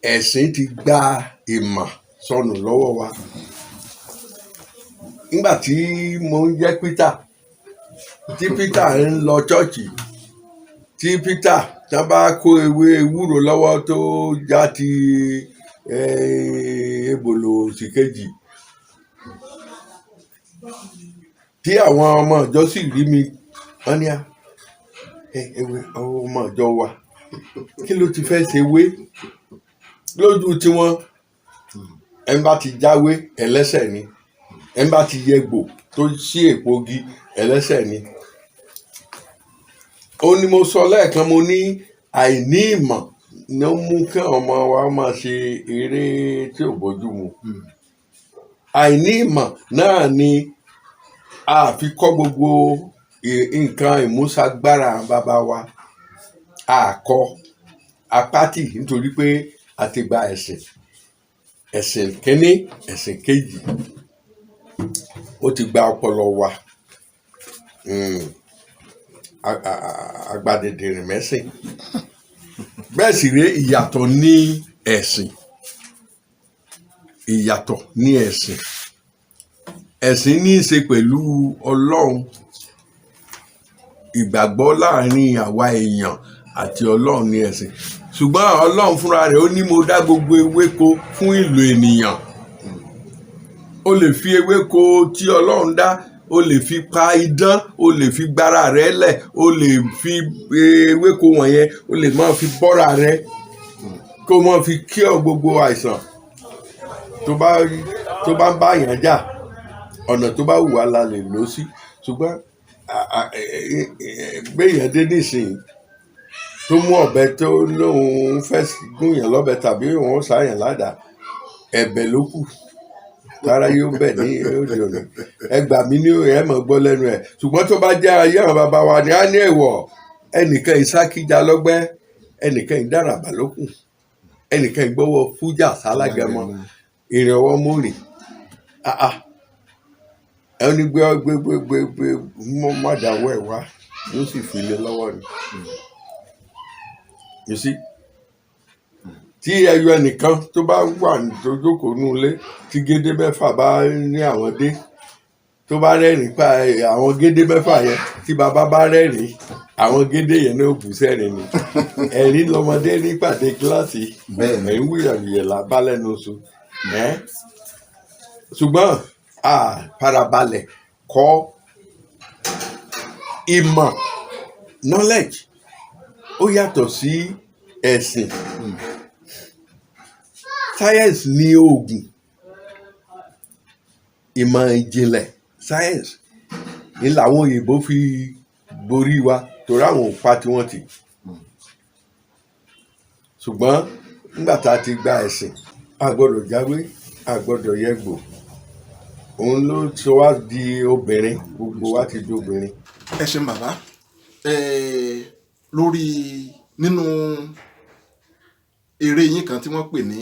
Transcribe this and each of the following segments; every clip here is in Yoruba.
ẹ̀sìn ti gba ìmọ̀ sọnù lọ́wọ́ wa. Nígbà tí mo ń jẹ́ Peter, tí Peter ń lọ ṣọ́ọ̀ṣì, tí Peter tí wọ́n bá kó ewé ewúro lọ́wọ́ tó já ti ebòlò òsì kejì, tí àwọn ọmọ ìjọ sì rí mi, wọ́n ní ewé ọmọ ìjọ wa kí ló ti fẹ́ ṣe wé lójú tiwọn. Ẹni bá ti jáwé ẹlẹ́ṣẹ̀ ni, ẹni bá ti yẹgbò tó ṣí èpogi ẹlẹ́ṣẹ̀ ni. Ó ní mo sọ lẹ́ẹ̀kan, mo ní àìní ìmọ̀ ni ó mú kí ọmọ wa máa ṣe eré tí ò bójú mu. Àìní ìmọ̀ náà ni a fi kọ́ gbogbo nǹkan ìmúṣagbára bàbá wa. A kọ́ apátì nítorí pé a ti gba ẹ̀sìn kínní, ẹ̀sìn kejì, ó ti gba ọpọlọ wa. Agbadedere mẹ́sìn. Bẹ́ẹ̀ sì rèé, ìyàtọ̀ ní ẹ̀sìn. Ìyàtọ̀ ní ẹ̀sìn. Ẹ̀sìn ní í ṣe pẹ̀lú Ọlọ́run. Ìgbàgbọ́ láàrin àwa èèyàn àti Ọlọ́run ní ẹ̀sìn. Ṣùgbọ́n Ọlọ́run fúnra rẹ̀ ó ní mo dá gbogbo ewéko fún ìlò ènìyàn. O lè fi ewéko tí Ọlọ́run dá, o lè fi pa idán, o lè fi gbára rẹ lẹ̀, o lè fi ewéko wọ̀nyẹn, o lè máa fi bọ́ra rẹ, kó máa fi kí ọ gbogbo àìsàn tó bá ń bá yàn jà. Ọ̀nà tó bá wù wá la lè lò sí. Ṣùgbọ́n gbéyàn dé nísìnyí tó mú ọ̀bẹ tó lóun fẹ́ gún yàn lọ́bẹ tàbí òun ṣàyàn ládàá, ẹ̀bẹ̀ ló kù tára yóò bẹ̀ ní òde òní. Ẹgbà mí ní ẹ̀ mọ̀ gbọ́ lẹ́nu ẹ̀. Ṣùgbọ́n tó bá jẹ́ ayé àwọn bàbá wa ni a ní èèwọ̀. Ẹnìkan ìsákíjà lọ́gbẹ́, ẹnìkan ìdáràbà lókùn, ẹnìkan ìgbọ́wọ́ fújà sálágẹmọ, ìrìn ọwọ́ mórè. Ẹni gbé mọ́ mádàwọ́ ẹ̀ wá yóò sì fi lé lọ́wọ́ ni. You see? Tí ẹyọ ẹnìkan tó bá wà tó jókòó nínú ilé, tí gédé mẹ́fà bá ní àwọn dé, tó bá rẹ́rìn pa àwọn gédé mẹ́fà yẹn, tí bàbá bá rẹ́rìn, àwọn gédé yẹn náà bù sẹ́rìn ni. Ẹ̀rín lọmọdé ní pàdé kíláàsì, ẹ̀rín wúyàwúyà là bá lẹ́nu oṣù. Ṣùgbọ́n farabalẹ̀ kọ́ ìmọ̀, knowledge, ó yàtọ̀ sí ẹ̀sìn. Science ní oògùn, ìmọ̀ ìjìnlẹ̀ science ní làwọn òyìnbó fi borí wa torí àwọn ò pa tiwọn tì. Ṣùgbọ́n nígbà tá a ti gba ẹ̀sìn, a gbọ́dọ̀ jáwé, a gbọ́dọ̀ yẹgbò. Òun ló sọ wá di obìnrin, gbogbo wa ti di obìnrin. Ẹ ṣeun bàbá. Lórí nínú eré yín kan tí wọ́n pè ní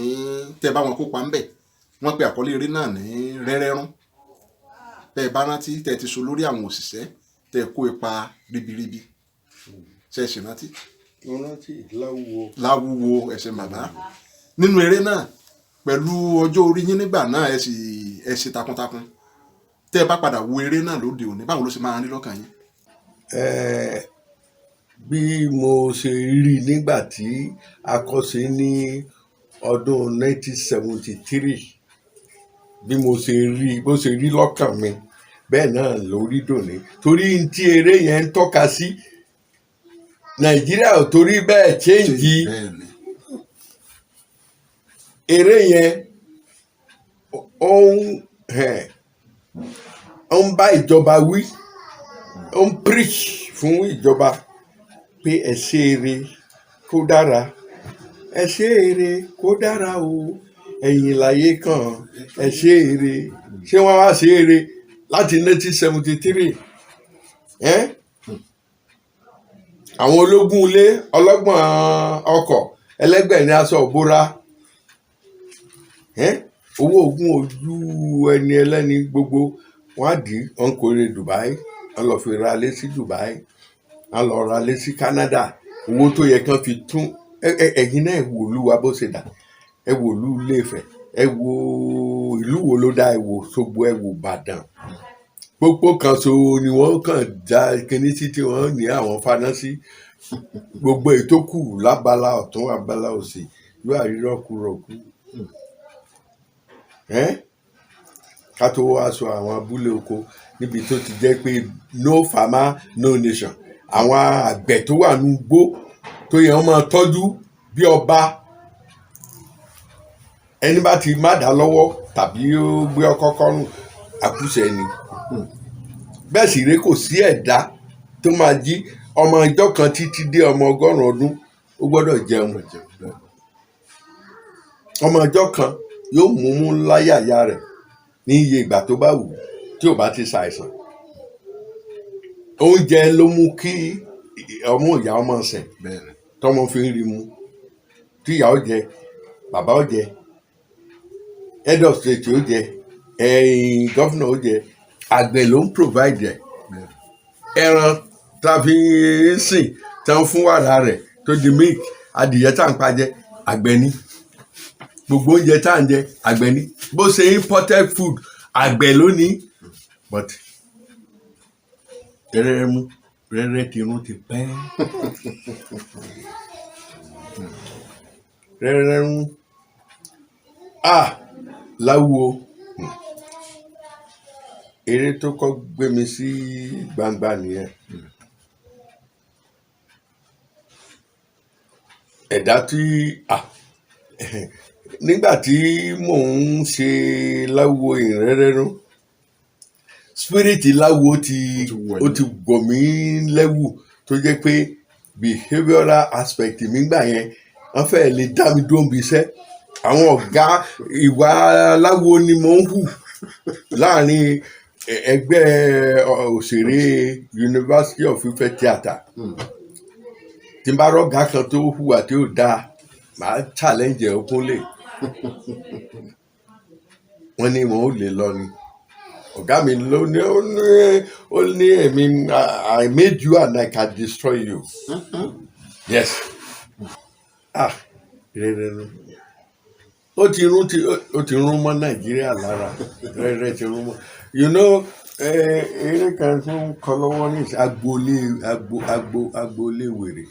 tẹ́ bá wọn kópa ńbẹ̀, wọ́n pe àkọlé eré náà ní rẹ́rẹ́rún. Tẹ́ bá rántí, tẹ́ ti so lórí àwọn òṣìṣẹ́, tẹ́ kó ipa ribiribi. Ṣé ẹ ṣe rántí? Mo rántí láwúwo. Ẹ ṣeun bàbá. Nínú eré náà, pẹ̀lú ọjọ́ orí yín nígbà náà, ẹ ṣe takuntakun. Tẹ́ bá padà wo eré náà lóde òní, báwo ló ṣe máa rí lọ́kàn yín? Bí mo ṣe rí nígbà tí a kọ́ sí ní ọdún 1973, bí mo ṣe rí, bó ṣe rí lọ́kàn mi, bẹ́ẹ̀ náà ló rí dòní. Torí tí eré yẹn ń tọ́ka sí, Nàìjíríà ò torí bẹ́ẹ̀ change. Eré yẹn ó ń bá ìjọba wí, ó ń preach fún ìjọba pé ẹ ṣe eré kó dára, ẹ ṣe eré kó dára o, ẹ̀yin láyé kan, ẹ ṣe eré. Ṣé wọ́n wá ṣe eré láti 1973? Àwọn ológun ilé, ọlọ́gbọ̀n ọkọ̀, ẹlẹ́gbẹ̀ẹ́ ní aṣọ òbora, owó ogun ojú ẹni ẹlẹ́ni gbogbo, wọ́n á dì í, wọ́n kò rè Dubai, wọ́n lọ fi ra lé sí Dubai, wọ́n lọ ra lé sí Canada. Owó tó yẹ kán fi tún ẹ̀yin náà wò Olúwa bó ṣe dà. ẹ wo ìlú Ilé-Ifẹ̀, ẹ wo ìlú wo ló dá, ẹ wo Òṣogbo, ẹ wo Ìbàdàn. Pópó kan so ni wọ́n kàn já kíní sí tí wọ́n ní àwọn faná sí. Gbogbo èyí tó kù lábala ọ̀tún abala òsì yóò àrírọ́kúrọ̀kú. Ká tó wá sọ àwọn abúlé oko níbi tó ti jẹ́ pé no farmer no nation. Àwọn àgbẹ̀ tó wà ní igbó tó yẹ wọ́n máa tọ́jú bí ọba, ẹni bá ti má dá lọ́wọ́ tàbí ó gbé ọkọ́ kọ́rùn àkúṣe ni. Bẹ́ẹ̀ sì ré kò sí ẹ̀dá tó máa jí ọmọ ọjọ́ kan títí dé ọmọ 100 ọdún ó gbọ́dọ̀ jẹun. Ọmọ ọjọ́ kan yóò mú láyàyà rẹ̀ ní iye ìgbà tó bá wù tí ò bá ti ṣàìsàn. Oúnjẹ ló mú kí ọmú ìyá ọmọ ṣẹ̀ tọmọ fi ń rí mu, tí ìyá ó jẹ, bàbá ó jẹ, head of state ó jẹ, gọ́fìnà ó jẹ, àgbẹ̀ ló ń provide ẹ̀. Ẹran tá a fi ń sìn tá ń fún wàrà rẹ̀ tó di milk, adìyẹ tá à ń pa jẹ, àgbẹ̀ ni. Gbogbo oúnjẹ tá à ń jẹ, àgbẹ̀ ni. Bó ṣe imported food, àgbẹ̀ ló ní. But rẹ́rẹ́ tirun ti pẹ́. Rẹ́rẹ́ ń Láwo. Eré tó kọ́ gbé mi sí gbangba nìyẹn. Ẹ̀dá tí nígbà tí mò ń ṣe Láwo Ìrẹ́rẹ́rún, spirit Láwo ó ti gọ̀ mí lẹ́wù tó jẹ́ pé behavioral aspect mi gbà yẹn wọ́n fẹ́ lè dá mi dúró bí iṣẹ́. Àwọn ọ̀gá ìwà Láwo ni mò ń hù láàrin ẹgbẹ́ òṣèré University of Ife Theatre. Tí n bá rọ́gà kan tó hùwà tí ò dáa, màá challenge ẹ̀ openly. Wọ́n ní wọn ò lè lọ ni. Ọ̀gá mi ló ní ó ní èmi I made you and I can destroy you. Yes. Rẹ́rẹ́ ó ti rún mọ́ Nàìjíríà lára. Rẹ́rẹ́ ti rún mọ́. Eré kan tó ń kọ lọ́wọ́ ní agboolé wèrè.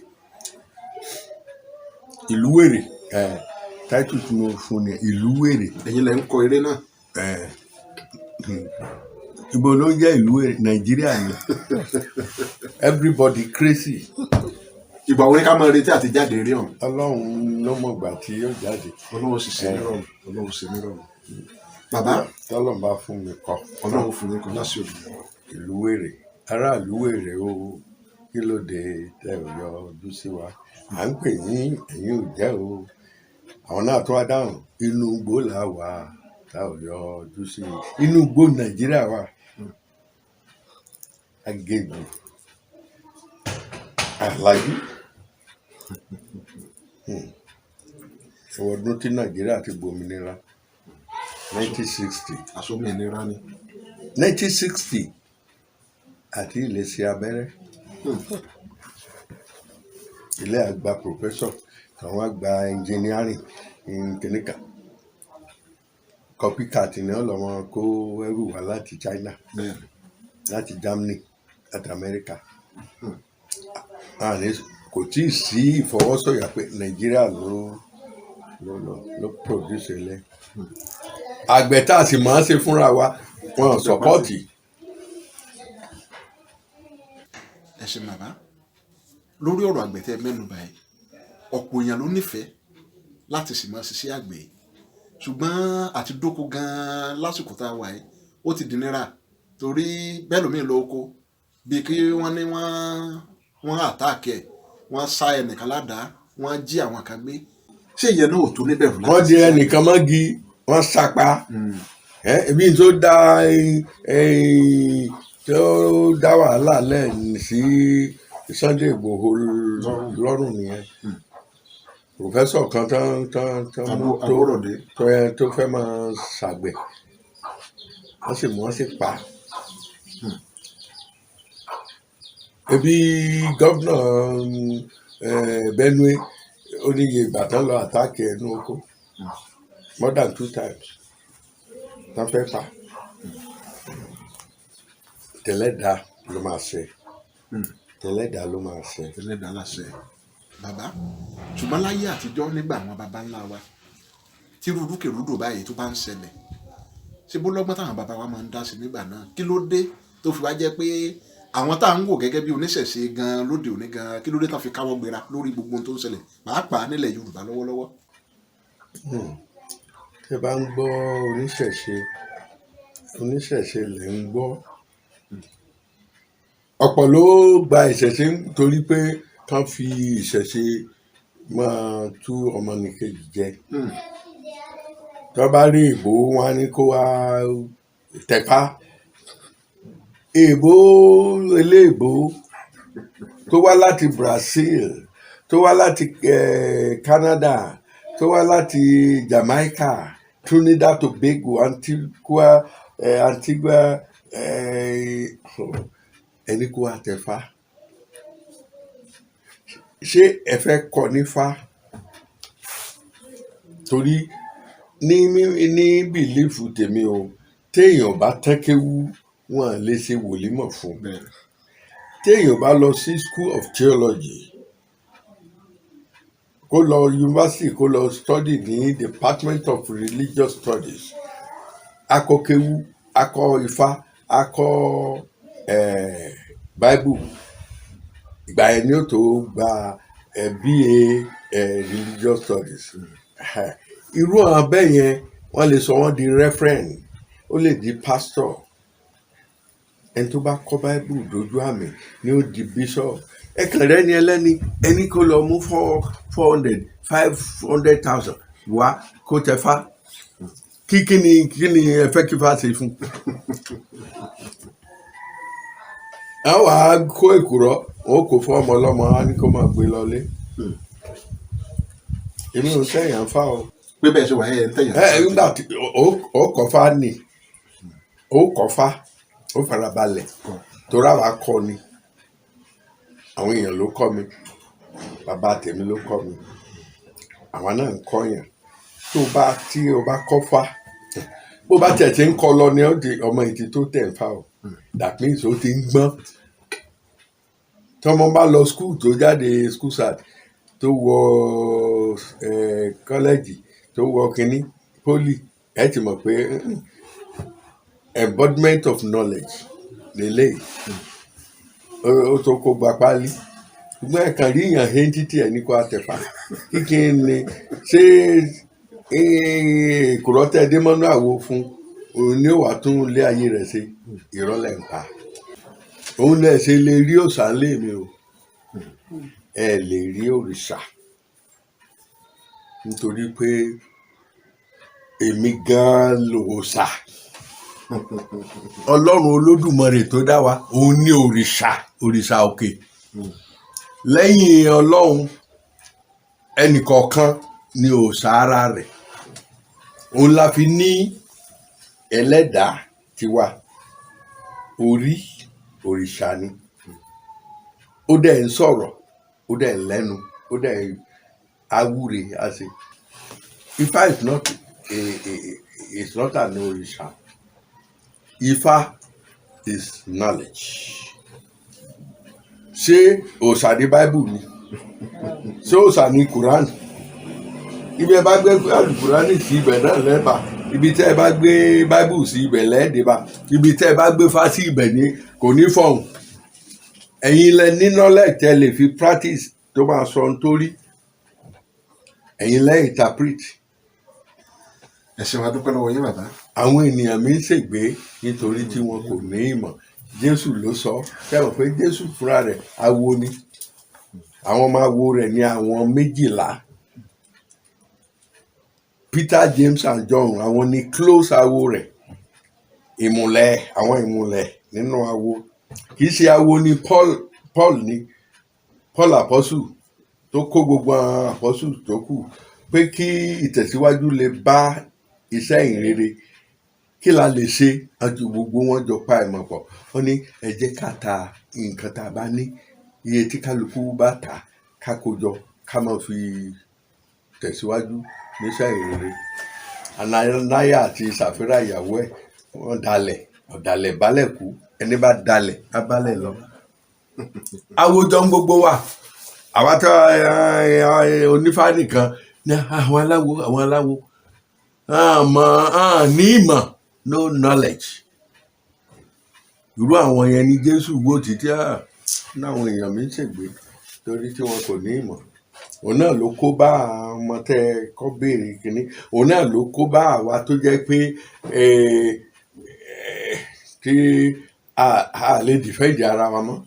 Ìlú wèrè. Title tí mo fún ni ìlú wèrè. Ẹ̀yin lẹ ń kọ eré náà. Ibo ló jẹ́ ìlú wèrè? Nàìjíríà ni. Everybody crazy. Ìgbà wo ni ká máa retí àti jáde eré ọ̀hún? Ọlọ́run ló mọ̀ ìgbà tí yóò jáde. Ọlọ́run sì ṣe nírọ̀rùn. Ọlọ́run ṣe nírọ̀rùn. Bàbá. Tọ́lọ́run bá fún mi kọ. Ọlọ́run fún mi kọ láti òbí. Ìlú wèrè. Ará ìlú wèrè o, kí ló dé tẹ ò yọ ojú sí wa? À ń pè yín, ẹ̀yin ò jẹ́ o. Àwọn náà tó wá dáhùn, inú igbó là wà tá ò yọ ojú sí i. Inú igbó Nàìjíríà wà. Agéjù. Àlàyé. Ọdún tí Nàìjíríà ti gbòmìnira 1960. Àsomìnira ni. 1960 àti ilé ṣe abẹ́rẹ́. Ilé àgbà professor, àwọn àgbà engineering kìnìkà. Copycat ni ọlọ́mọ kó ẹrù wá láti China, láti Germany, láti America. Kò tí ì sí ìfọwọ́sọ̀yà pé Nàìjíríà ló produce ilé. Àgbẹ̀ tá a sì máa ń ṣe fúnra wa, wọn sọpọ́ọ̀tì. Ẹ ṣé bàbá. Lórí ọ̀rọ̀ àgbẹ̀ tẹ́ mẹ́nu báyìí, ọ̀pọ̀ èèyàn ló nífẹ̀ẹ́ láti sì máa ṣiṣẹ́ àgbẹ̀. Ṣùgbọ́n àti dóko gan-an lásìkò tá a wà yìí, ó ti dìnnira torí bẹ́ẹ̀ lómi lọ oko bíi kí wọ́n ní wọ́n àtáàkì ẹ̀, wọ́n sá ẹnìkan ládàá, wọ́n jí àwọn kan gbé. Ṣé ìyẹn náà ò tó níbẹ̀rù láti ṣiṣẹ́? Wọ́n di ẹnìkan mọ́gi, wọ́n sápa. Ebi tó dá wàhálà lẹ́yìn sí Sunday Igboho lọ́rùn nìyẹn. Professor kan tó fẹ́ máa ṣàgbẹ̀, wọ́n sì pa. Ebi gómìnà Benue ó ní iye ìgbà tán lọ àtàkì ẹnu oko. more than 2 times tán fẹ́ pa tẹ̀lẹ́dàá ló máa ṣe tẹ̀lẹ́dàá ló máa ṣe. ẹlẹ́dàá láṣẹ bàbá. ṣùgbọ́n láyé àtijọ́ nígbà àwọn baba ńlá wa tí rúdúkèrúdò báyìí tó bá ń ṣẹlẹ̀ ṣé bó lọ́gbọ́n táwọn baba wa máa ń dá sí nígbà náà kí ló dé tó fi wá jẹ́ pé àwọn tá à ń wò gẹ́gẹ́ bí oníṣẹ̀ṣe gan lóde òní gan kí ló dé tán fi káwọ́ gbéra lórí gbogbo ohun tó ń ṣẹlẹ̀ pàápàá nílẹ̀ Yorùbá lọ́wọ́lọ́wọ́. tẹ bá ń gbọ́ oníṣẹ̀ṣe lè ń gbọ́ ọ̀pọ̀ ló gba ìṣẹ̀ṣe torí pé kán fi ìṣẹ̀ṣe máa tú ọmọnìkejì jẹ tó bá rí ìbò wọn á ní kó wá tẹ̀pá èèbó eléèbó tó wá láti Brazil tó wá láti Canada tó wá láti Jamaica Trinidad Tobago Antigua ẹni kó wá tẹ̀fá ṣé ẹ fẹ́ kọ́ nífá torí ní bìlífù tèmi o téèyàn bá tẹ́kéwú wọn lè ṣe wòlímọ̀ fún téèyàn bá lọ sí School of Theology kó lọ yunifásitì kó lọ study ní Department of Religious Studies akọ kéwú akọ ifá akọ Bible ìgbà yẹn ni ó tó gba BA Religious Studies irú àwọn bẹ́ẹ̀ yẹn wọ́n lè sọ wọ́n di referent ó lè di pastor ẹni tó bá kọ́ Bible dojú àmì ni ó di bishop ẹ̀kàn rẹ̀ ni ẹlẹ́ni ẹni kó lọ mú 400,000-500,000 wá kó tẹ̀fá kí ni ẹ fẹ́ kí fá ṣe fún a wà á kó èkùrọ́ wọn kò fún ọmọ ọlọ́mọ á ní kó máa gbé lọlé èmi ò sẹ́yìn àǹfà o. pé bẹ́ẹ̀ ṣe wà ẹ̀ ń tẹ̀yàn. nígbà tí ó kọ́fà nì ó kọ́fà ó farabalẹ̀ torí àwa kọ́ ni àwọn èèyàn ló kọ́ mi bàbá tèmi ló kọ́ mi àwọn náà ń kọ́ yàn tí o bá kọ́fà bó bá tẹ̀ tí ń kọ́ lọ ni ó di ọmọ ìdí tó tẹ̀ ń fà o that means ó ti ń gbọ́n tọmọ bá lọ school tó jáde school sat tó wọ kọ́lẹ́jì tó wọ kínní poli ẹ ti mọ̀ pé embodiment of knowledge lélẹ́yìí ó tó kó gba páálí ṣùgbọ́n ẹ̀kan rí yàn hé títí ẹ̀ ní kó àtẹ̀fà kíkí ni ṣé ìkùrọ́tẹ̀ démọ́nú àwo fún òun ni ó wà tún lé ayé rẹ̀ ṣe ìrọ́lẹ̀ ń pa òun lẹ̀ ṣe lè rí òòṣà lé mi o ẹ lè rí òrìṣà nítorí pé èmi gan lòòṣà Ọlọ́run Olódùmarè tó dá wa òun ní òrìṣà òkè lẹ́yìn Ọlọ́run ẹnìkọ̀ọ̀kan ní òòṣà ara rẹ̀ òun la fi ní ẹlẹ́dàá tiwa orí òrìṣà ni ó dẹ̀ ń sọ̀rọ̀ ó dẹ̀ ń lẹ́nu ó dẹ̀ awúre àṣẹ Ifá is not an òrìṣà Ifá is knowledge ṣé òòṣà ní Bible ni ṣé òòṣà ní Quran ibi ẹ bá gbé Quran sí ibẹ̀ náà lẹ́bà ibi tẹ́ ẹ bá gbé Bible sí ibẹ̀ lẹ́ẹ̀dẹ́bà ibi tẹ́ ẹ bá gbé Ifá sí ibẹ̀ ní kò ní fọ̀hún ẹ̀yin lẹ ní knowledge tẹ́ lè fi practice tó máa sọ nítorí ẹ̀yin lẹ interpret. ẹ ṣeun a dúpẹ́ lọ́wọ́ yín bàbá. àwọn ènìyàn mi ń ṣègbé nítorí tí wọn kò ní ìmọ̀ Jésù ló sọ kẹ́wọ̀n pé Jésù fúnra rẹ̀ awo ni àwọn ọmọ awo rẹ̀ ní àwọn 12 Peter James and John àwọn ní close awo rẹ̀ àwọn ìmùlẹ̀ nínú awo kì í ṣe awo ni Paul apostle tó kó gbogbo àwọn apostle tó kù pé kí ìtẹ̀síwájú lè bá iṣẹ́ ìrere kí la lè ṣe àti gbogbo wọn jọ pa ìmọ̀ pọ̀ wọ́n ní ẹ jẹ́ ká ta nǹkan tá a bá ní iye tí kálukú bá tà ká kó jọ ká máa fi tẹ̀síwájú níṣẹ́ ìrere Ananiah àti Sàfírà ìyàwó ẹ̀ wọ́n dalẹ̀ ọ̀dàlẹ̀ balẹ̀ kú ẹni bá dalẹ̀ á balẹ̀ lọ. Àwùjọ ń gbogbo wa àwa tó onífá nìkan ní àwọn aláwo ní ìmọ̀ no knowledge. Irú àwọn yẹn ni Jésù wò títí náwọn èèyàn mi ń ṣègbè torí tí wọn kò ní ìmọ̀. Òun náà ló kó bá ọmọ tẹ́ kọ́ béèrè kínní, òun náà ló kó bá àwa tó jẹ́ pé kí a lè dìfẹ́ǹdì ara wa mọ́.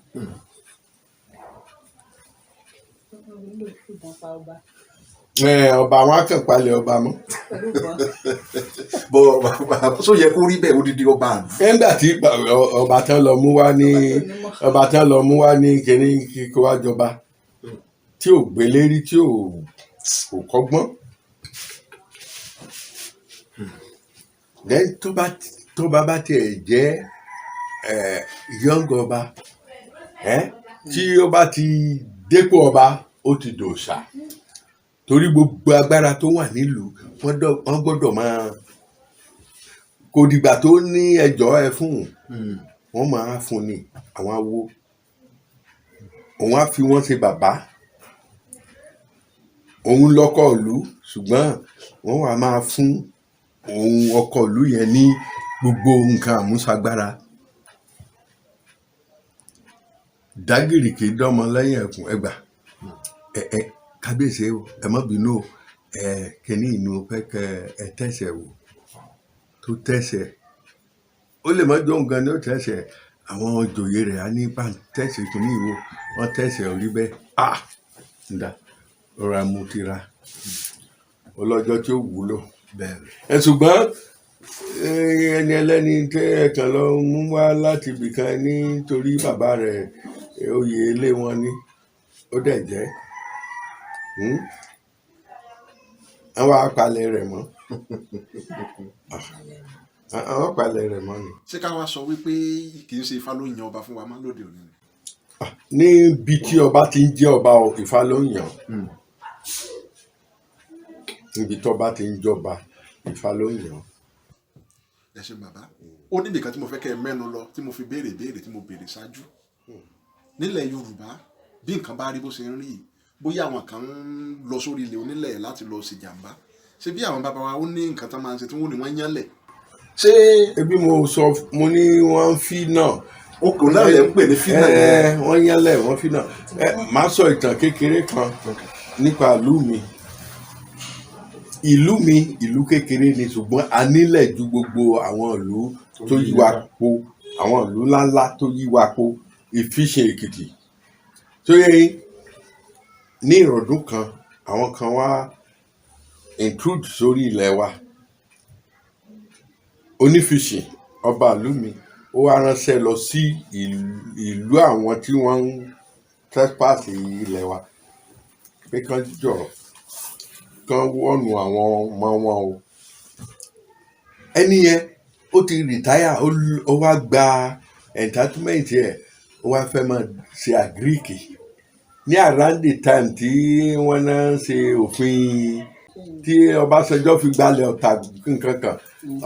Ọba àwọn akẹ́pàlẹ̀ ọba mọ́. Só yẹ kó rí bẹ́ẹ̀ odidi ọba àná. Nígbà tí ọba tán lọ mú wá ní kíní kíkó wá jọba tí ò gbélérí tí ò kọ́gbọ́n. Then tó bá tiẹ̀ jẹ́ young ọba tí ó bá ti dépò ọba ó ti dòòṣà torí gbogbo agbára tó wà nílùú wọ́n gbọ́dọ̀ máa kò dìgbà tó ní ẹjọ́ ẹ fún wọn máa fún ni àwọn awo òun á fi wọ́n ṣe bàbá òun lọ́kọ ìlú ṣùgbọ́n wọ́n wá máa fún òun ọkọ ìlú yẹn ní gbogbo nǹkan àmúṣagbára. Dágìrìkì dọ́mọ lẹ́yìn ẹ̀kún ẹgbà kábíyèsí ẹ má bínú kíní inú fẹ́ kẹ ẹ tẹ̀sẹ̀ wò tó tẹ̀sẹ̀ ó lè má jọ nǹkan ní ó tẹ̀sẹ̀ àwọn òjòyè rẹ̀ á ní bá ń tẹ̀sẹ̀ kíní ìwò wọ́n tẹ̀sẹ̀ orí bẹ́ẹ̀ ǹda ọ̀rọ̀ àmútira ọlọ́jọ́ tí ó wúlò bẹ́ẹ̀. Ṣùgbọ́n ẹni ẹlẹ́ni tẹ́ ẹ̀kan lọ mú wá láti ibìkan nítorí bàbá rẹ̀ oyè ilé wọn ni ó dẹ̀ jẹ́ àwọn apalẹ̀ rẹ̀ mọ́ àwọn apalẹ̀ rẹ̀ mọ́ ni. Ṣé ká wá sọ wípé kì í ṣe Ifá ló yan ọba fún wa má lóde òní ni? Níbi tí ọba ti ń jẹ́ ọba Ifá ló ń yàn níbi tí ọba ti ń jọba Ifá ló ń yàn. Ẹ ṣé bàbá, ó níbi kan tí mo fẹ́ kẹ́ ẹ mẹ́nu lọ tí mo fi béèrè tí mo béèrè ṣáájú. Nílẹ̀ Yorùbá bí nǹkan bá rí bó ṣe ń rí bóyá àwọn kan ń lọ sórí ilẹ̀ onílẹ̀ láti lọ ṣe jàǹbá ṣé bí àwọn bàbá wa ó ní nǹkan tán máa ń ṣe tí wọ́n ní wọ́n yánlẹ̀. Ṣé ebi mo sọ mo ní wọ́n ń fi náà okò náà lè ń pè ní fínà yẹn. wọ́n yánlẹ̀ wọ́n fi náà máa sọ ìtàn kékeré kan nípa ìlú mi ìlú kékeré ni ṣùgbọ́n a nílẹ̀ ju gbogbo àwọn ìlú tó yí wa po àwọn ìlú ńláńlá tó yí wa po Ìfíṣìn Èkìtì tó yẹ ní ìrọ̀dún kan àwọn kan wá intrude sórí ilẹ̀ wa Onífíṣìn ọba ìlú mi ó wá ránṣẹ́ lọ sí ìlú àwọn tí wọ́n ń trespass ilẹ̀ wa pé kán jọ kán wọ́nu àwọn ọmọ wọn o. Ẹni yẹn ó ti rìtáyà ó wá gba entitlement ẹ̀ ó wá fẹ́ máa ṣe àgíríkì ní around the time tí wọ́n náà ń ṣe òfin tí Ọbásanjọ́ fi gbalẹ̀ ọ̀tà nǹkan kan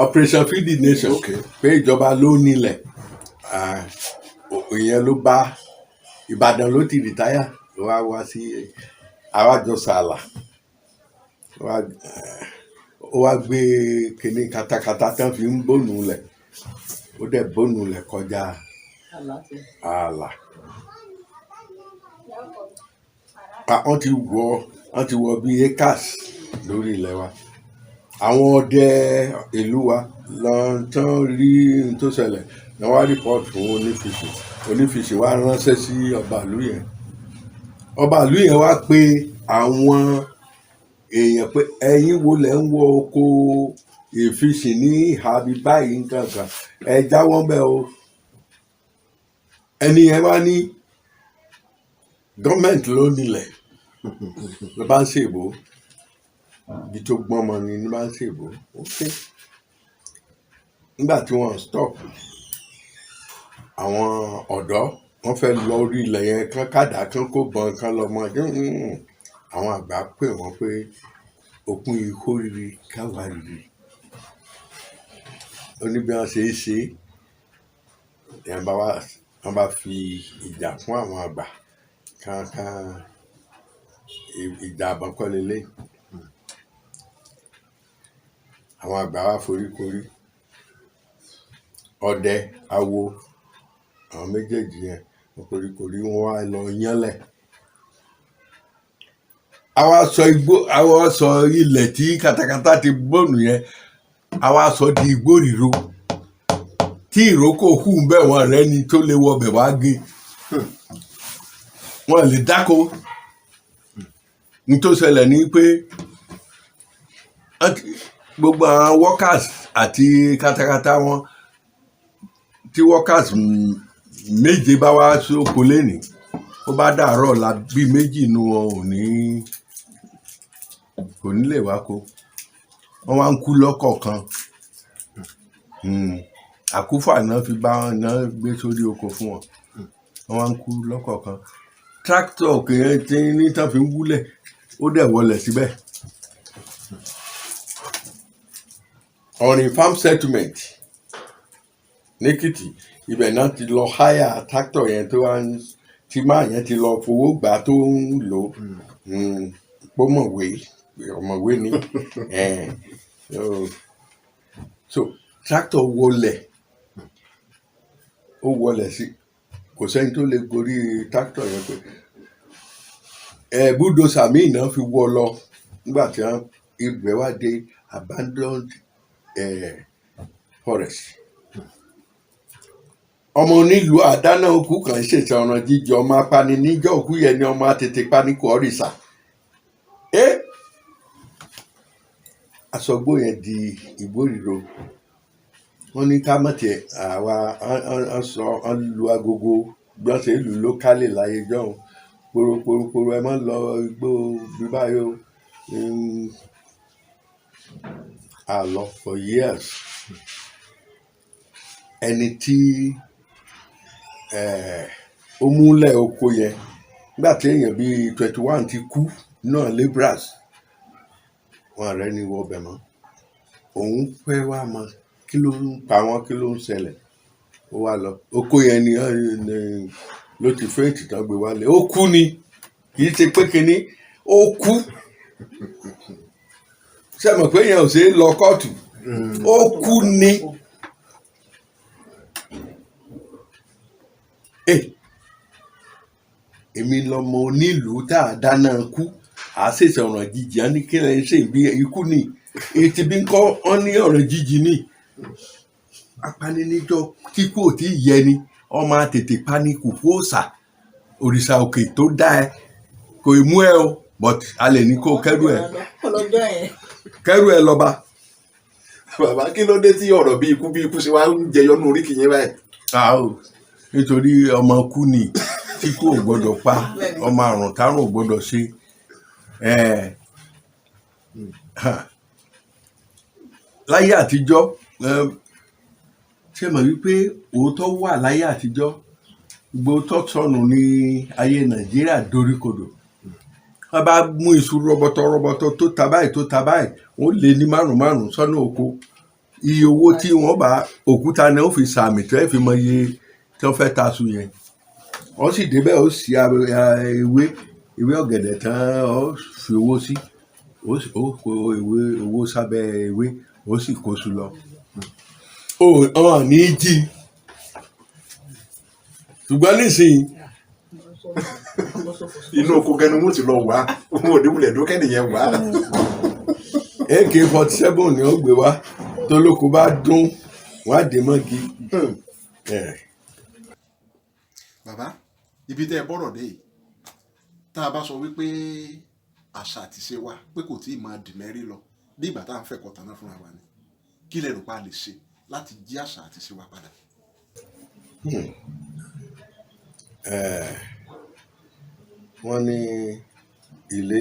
Operation Feed the Nation pé ìjọba ló nílẹ̀ ìyẹn ló bá Ìbàdàn ló ti rìtáyà ló wá sí àwájọ sàlà ó wá gbé kíní katakata tán fi ń bónú lẹ̀ ó dẹ̀ bónú lẹ̀ kọjá ààlà. Wọ́n ti wọ bí acres lórí ilẹ̀ wa àwọn ọdẹ ìlú wa lọ́ntàn rí n tó ṣẹlẹ̀ náà wá rìpọ́ọ̀tù fún Onífíṣìn wá ránṣẹ́ sí ọba ìlú yẹn wá pé àwọn èèyàn pé ẹ̀yin wo lẹ̀ ń wọ oko Ìfíṣìn ní ìhà bí báyìí nǹkan kan ẹ jáwọ́ bẹ́ẹ̀ o. Ẹni yẹn wá ní gọ́ọ̀mẹ̀ntì ló nílẹ̀ ló bá ń ṣèbò ibi tó gbọ́n mọ ni ló bá ń ṣèbò nígbà tí wọ́n stop àwọn ọ̀dọ́ wọ́n fẹ́ lọ orí ilẹ̀ yẹn kán kàdá kán kó bọ́n kán lọ mọ́ àwọn àgbà pè wọ́n pé òkun ìkórìírí káwa rírì ó ní bí wọ́n ṣe é ṣe wọ́n bá fi ìjà fún àwọn àgbà kankan ìjà àbọ̀kọ́ lélẹ̀ àwọn àgbà wa foríkorí ọdẹ awo àwọn méjèèjì yẹn wọ́n foríkorí wọ́n wá lọ yánlẹ̀ àwa sọ ilẹ̀ tí katakata ti gbóònù yẹn àwa sọ di igbó ríro tí ìrókò hù bẹ́ẹ̀ wọ́n rẹ́ ni tó lè wọbẹ̀ wá gé wọ́n lè dáko ní tó ṣẹlẹ̀ ní pé gbogbo àwọn workers àti katakata wọn tí workers méje bá wá sóko lẹ́nìí ó bá dàárọ̀ la bí méjì nu wọn kò ní lè wá kó wọ́n wá ń kú lọ́kọ̀ọ̀kan àkúfà náà fi bá wọn náà gbé sórí oko fún wọn wọ́n wá ń kú lọ́kọ̀ọ̀kan tractor kìí tí ní tán fi ń wúlẹ̀ ó dẹ̀ wọlẹ̀ síbẹ̀. ọ̀rìn farm settlement nẹ́kìtì ibẹ̀ náà ti lọ háyà tractor yẹn tó wá tí máa yẹn ti lọ fowó gbà tó ń lò pọ́mọ̀wé ọ̀mọ̀wé ni so tractor wọlẹ̀ sí kò sẹ́ni tó lè gorí tractor yẹn pé búdòsà míì náà fi wọ́ lọ nígbà tí ibẹ̀ wá dé abandoned forest ọmọ onílùú àdáná òkú kan ṣèṣe ọ̀ràn jíjẹ ọmọ apani níjọ́ òkú yẹn ni ọmọ àtètè pánikù ọ̀rìṣà àsọgbó yẹn di ìgbórìrò wọ́n ní ká mọ̀tì àwa lu agogo bí wọ́n ṣe lù lókálè láyé jọ́hún poroporo ẹ máa ń lọ igbó bíbáyò àlọ for years ẹni tí ó múlẹ̀ oko yẹn nígbà tí èèyàn bíi 21 ti kú náà labourers wọn rẹ ní wọ ọbẹ̀ mọ́ òun fẹ́ wá mọ kí ló ń pa wọn kí ló ń ṣẹlẹ̀ ó wá lọ oko yẹn ni ló ti fẹ́ǹtì tán gbé wálé ó kú ni kì í ṣe pé kínní ó kú ṣe mọ̀ pé yẹn ò ṣe é lọ kóòtù ó kú ni èmi lọmọ onílùú tá a dáná kú àṣèṣe ọ̀ràn jíjì á ní kí ẹ ṣe ìbí ikú ni ètí bí ń kọ́ ọ́ ní ọ̀ràn jíjì ni apanijọ́ tí kò tí ì yẹ ni ọmọ àtètè pánikù fóòsà òrìṣà òkè tó dá ẹ kò ì mú ẹ o but a lè ní kó kẹ́rù ẹ lọ́ba. bàbá kí ló dé tí ọ̀rọ̀ bí ikú ṣe wá ń jẹyọ nínú oríkì yẹn báyìí. nítorí ọmọ kú ni tí kò gbọdọ̀ pa ọmọ àrùn tárùn ò gbọdọ̀ ṣe láyé àtijọ́ ṣe mọ̀ wípé òótọ́ wà láyé àtijọ́ gbóòótọ́ sọnù ní ayé Nàìjíríà doríkodò wọ́n bá mú iṣu rọbọtọ tó ta báyìí wọ́n lé ní márùn sọ́nà oko iye owó tí wọ́n bá òkúta ni ó fi sàmì tó ẹ̀ fi mọ iye tí wọ́n fẹ́ ta su yẹn wọ́n sì débẹ̀ ó sì ewé ọ̀gẹ̀dẹ̀ tán ó fi owó sí ó kó owó sábẹ́ ewé ó sì kó su lọ ọ̀hún ní jí ṣùgbọ́n nísìnyí inú oko gẹnu wọn ti lọ wá wọn ò níwulẹ̀ dókẹ́ nìyẹn wá. AK-47 ni ó gbé wá tó lóko bá dún wọn á dé mọ́gi. bàbá ibi tẹ́ ẹ bọ́rọ̀ dé yìí tá a bá sọ wípé àṣà àti ṣe wa pé kò tí ì máa dì mẹ́rí lọ bí ìgbà tá à ń fẹ́ kọ̀tà náà fúnra wa ni kí lẹ rò pa lè ṣe láti jí àṣà àti ṣe wa padà. wọ́n ní ilé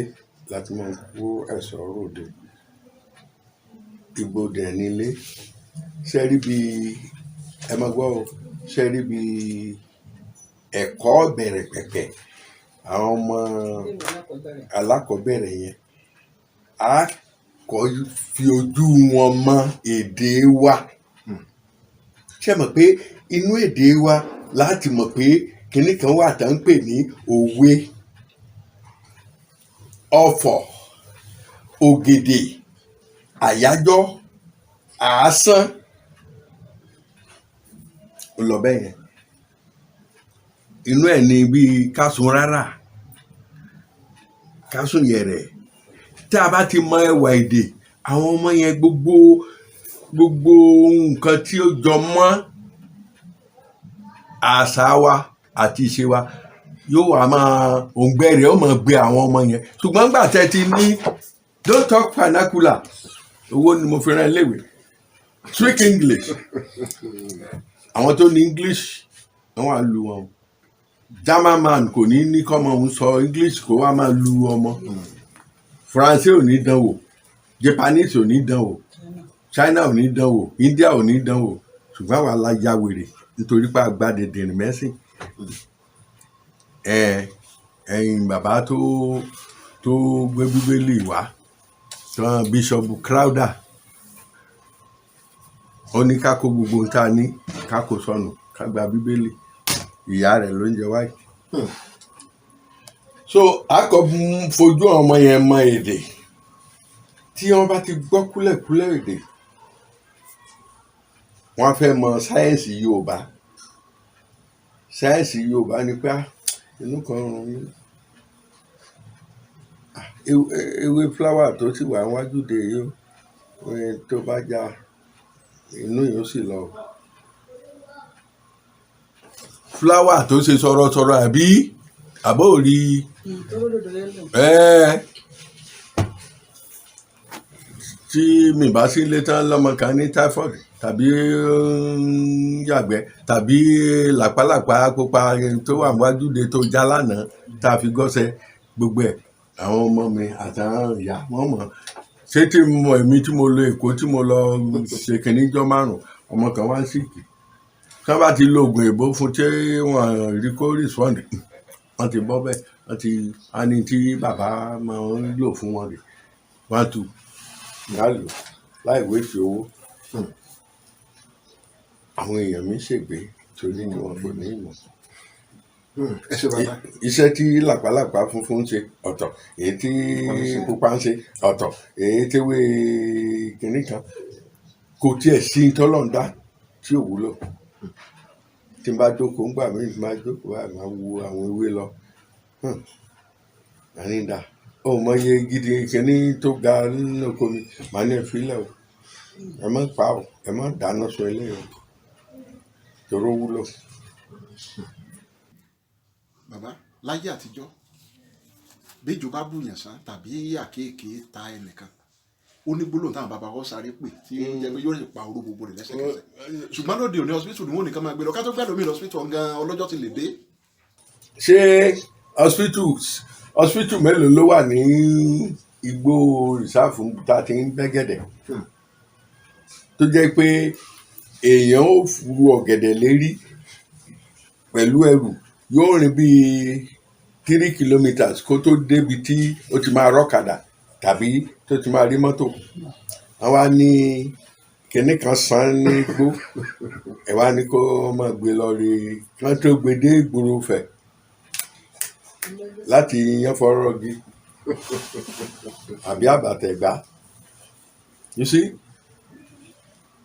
láti máa kó ẹ̀ṣọ́ ròde ìgbòdè nílé ṣẹ́rí bí ẹ máa gbọ́ ṣẹ́rí bí ẹ̀kọ́ bẹ̀rẹ̀ pẹ̀pẹ̀ àwọn ọmọ alákọ̀ọ́bẹ̀rẹ̀ yẹn á kọ́ fi ojú wọn mọ èdè wa ṣé mọ̀ pé inú èdè wa láti mọ̀ pé kinní kan wà tá ń pè ní òwe, ọfọ̀, ògèdè, àyájọ́, àásán, ó lọ bẹ́ẹ̀ yẹn. Inú ẹ̀ ni bíi kásùn rárá, kásùn yẹ̀rẹ̀. Tí a bá ti mọ ẹwà èdè, àwọn ọmọ yẹn gbogbo nǹkan tí ó jọ mọ́ àṣà wa àti ìṣe wa yóò wá máa òǹgbẹ rẹ̀ ó máa gbé àwọn ọmọ yẹn. Ṣùgbọ́n gbà tẹ́ ti ní don't talk vernacular, owó ni mo fi rán iléèwé, speak English. Àwọn tó ní English wọ́n wá lu wọn. German man kò ní kọ́mọ òun sọ English kó wá máa lu ọmọ. Faransé ò ní dánwò, Japanese ò ní dánwò, China ò ní dánwò, India ò ní dánwò. Ṣùgbọ́n àwa la ya wèrè nítorí pé àgbà dèdèrìn mẹ́sìn. Ẹ̀yin bàbá tó gbé bíbélì wá, tán Bishop Crowder, ó ní ká kó gbogbo ohun tá a ní ká kó sọnù ká gba bíbélì, ìyá rẹ̀ ló ń jẹ wáyé. So a kò fojú ọmọ yẹn mọ èdè. Tí wọ́n bá ti gbọ́ kúlẹ̀kúlẹ̀ èdè, wọ́n fẹ́ mọ sáyẹ́ǹsì Yorùbá. Sáyẹ́ǹsì Yorùbá ni pé inú kan rùn mí. Ewé fúláwà tó sì wà níwájú de yìí tó bá já inú yìí ó sì lọ. Fúláwà tó ṣe sọ̀rọ̀sọ̀rọ̀ àbí àbó rí tí mi bá sí ilé tán lọ́mọ kan ní typhoid tàbí yàgbẹ́ tàbí làpálàpá pupa tó wà níwájú de tó já lánàá tá a fi gọ́sẹ̀ gbogbo ẹ̀ àwọn ọmọ mi àtàwọn ìyá wọn mọ̀. Ṣé tí mo èmi tí mo lọ Èkó tí mo lọ ṣe kìnníjọ́ 5 ọmọ kan wá sí kì tí wọ́n bá ti lo oògùn èbó fún tí wọ́n rí kó respond wọ́n ti bọ́ bẹ́ẹ̀ wọ́n ti á ní tí bàbá máa ń lò fún wọn rè wọ́n tu ìyá lò láì wéṣì owó. Àwọn èèyàn mi ṣègbè torí ni wọn kò ní ìmọ̀. Iṣẹ́ tí làpálàpá funfun ń ṣe ọ̀tọ̀, èyí tí pupa ń ṣe ọ̀tọ̀, èyí tí ewé kìnní kan kò tiẹ̀ sí tọ́lọ́ǹdá tí ò wúlò. Tí n bá jókòó ńgbà míì tí n bá jókòó báyìí máa wo àwọn ewé lọ. Ànídà ó mọye gidi kìnní tó ga nínú oko mi màá ní ẹ fílẹ̀ o, ẹ má pa o, ẹ má dáná sun eléyìí o torí ó wúlò. Bàbá láyé àtijọ́ béjò bá bùyàn sán tàbí àkéèké ta ẹnìkan ó ní gbólóhùn táwọn bàbá wọn sáré pè tí ó jẹ́ pé yóò lè pa oró gbogbo rẹ̀ lẹ́sẹ̀kẹsẹ̀. Ṣùgbọ́n lóde òní hospital ni wọ́n nìkan máa gbé lọ ká tó gbẹ́ lómi hospital gan ọlọ́jọ́ ti lè dé. Ṣé hospital mélòó ló wà ní igbó rìsáàfù tá a ti ń bẹ́gẹ̀dẹ̀ tó jẹ́ pé èèyàn ó fu ọ̀gẹ̀dẹ̀ lérí pẹ̀lú ẹrù yóò rìn bíi 3 kilometres kó tó débi tí ó ti máa rọ́kadà tàbí tó ti máa rí mọ́tò. Àwa ní kinní kan san ní igbó ẹ̀ wá ní kó máa gbé lọ rí kán tó gbé dé ìgboro fẹ̀ láti yan fọ́rọ́gì àbí àbàtẹ̀gbá. You see,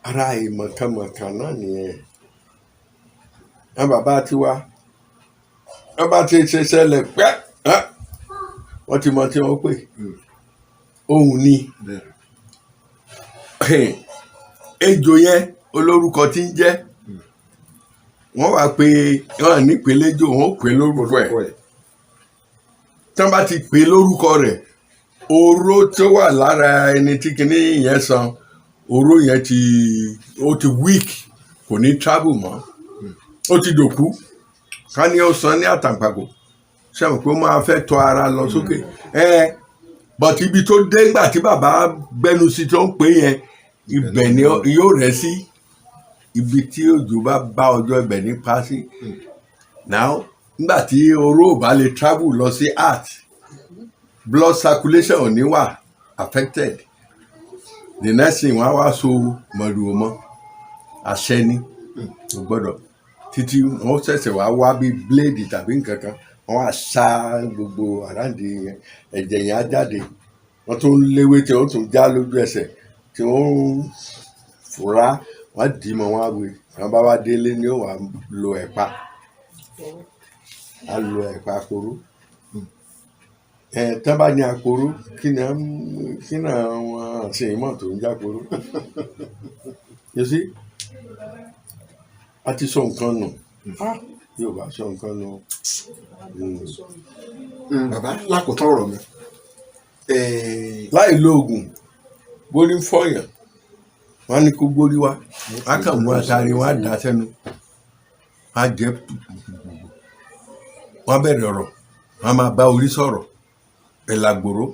ara ìmọ̀kànmọ̀kàn náà nìyẹn. Àwọn bàbá tiwa wọ́n bá ti ṣe ṣẹlẹ̀ pẹ́ wọ́n ti mọ tí wọ́n pè ohun ni ejò yẹn olórúkọ tí ń jẹ́ wọ́n wá pé wọ́n nípele jò wọ́n pè lórúkọ ẹ̀ tí wọ́n bá ti pè lórúkọ rẹ̀ oró tó wà lára ẹni tí kinní yẹn san oró yẹn ó ti weak kò ní travel mọ́ ó ti dòkú ká ní ó san ní àtàǹpàkò sẹ́wọ̀n pé ó máa fẹ́ tọ ara lọ sókè but ibi tó dé ńgbà tí bàbá gbẹnu sí tó ń pè yẹn ibẹ̀ ni yóò rẹ̀ sí ibi tí òjò bá ọjọ́ ibẹ̀ ní pa sí now nígbà tí oró ò bá lè travel lọ sí heart blood circulation ò ní wà affected the next thing wọ́n á wá so mọ̀lúwò mọ́ àṣẹ ni kò gbọ́dọ̀ títí wọ́n ṣẹ̀ṣẹ̀ wá bí bíléèdì tàbí nǹkan kan wọ́n á sá gbogbo àráǹdì yẹn ẹ̀jẹ̀ yẹn á jáde wọ́n tún léwé tí wọ́n tún já lójú ẹsẹ̀ tí wọ́n fura wọ́n á dì í mọ́ wọ́n á wé wọ́n bá wá délé ni wọ́n á lo ẹ̀pà àporó tán bá ní àporó kí ni àwọn àṣeyìmọ̀ tó ń jáporó you see a ti sọ nǹkan nù yóò bá sọ nǹkan nù. bàbá lákòótán ọ̀rọ̀ mi. láì lo oògùn borí ń fọyàn wọn á ní kó gbórí wá wọn á kàn mú àtàrí wọn á dà sẹ́nu wọn á jẹ wọn á bẹ̀rẹ̀ ọ̀rọ̀ wọn á máa bá orí sọ̀rọ̀ ẹ̀làgbòrò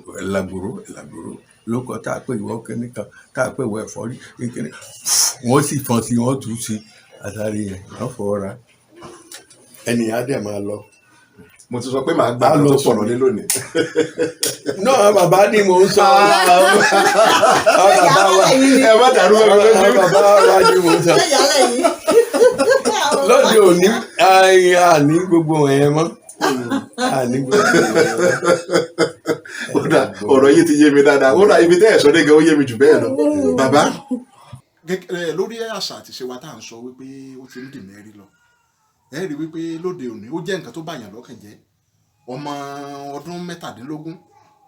ló kọ tá a pè ìwọ kíní kan tá a pè ìwọ ẹ̀fọ́rí kíní wọ́n sì fọ́n sí wọ́n tù ú sí àtàrí yẹn wọ́n fọwọ́ ra ẹnìyàn á dẹ̀ máa lọ. mo ti sọ pé màá gbà tó pọ̀ lọ́lé lónìí. náà bàbá ni mò ń sọ ẹ má dàrú ẹ lójú. bàbá wa ni mò ń sọ lọ́dẹ òní àní gbogbo ẹ̀yẹn mọ́ àní gbogbo ẹ̀yẹn mọ́. ọ̀rọ̀ yìí ti yé mi dáadáa ó ra ibi tẹ́ ẹ̀ sọ dé gan ó yé mi jù bẹ́ẹ̀ lọ. bàbá lórí àṣà àti ìṣe wa tá à ń sọ wípé ó ti ń dì mẹ́rí lọ ẹ rí wípé lóde òní ó jẹ́ nǹkan tó bàyàn lọ́kàn jẹ́ ọmọ ọdún 17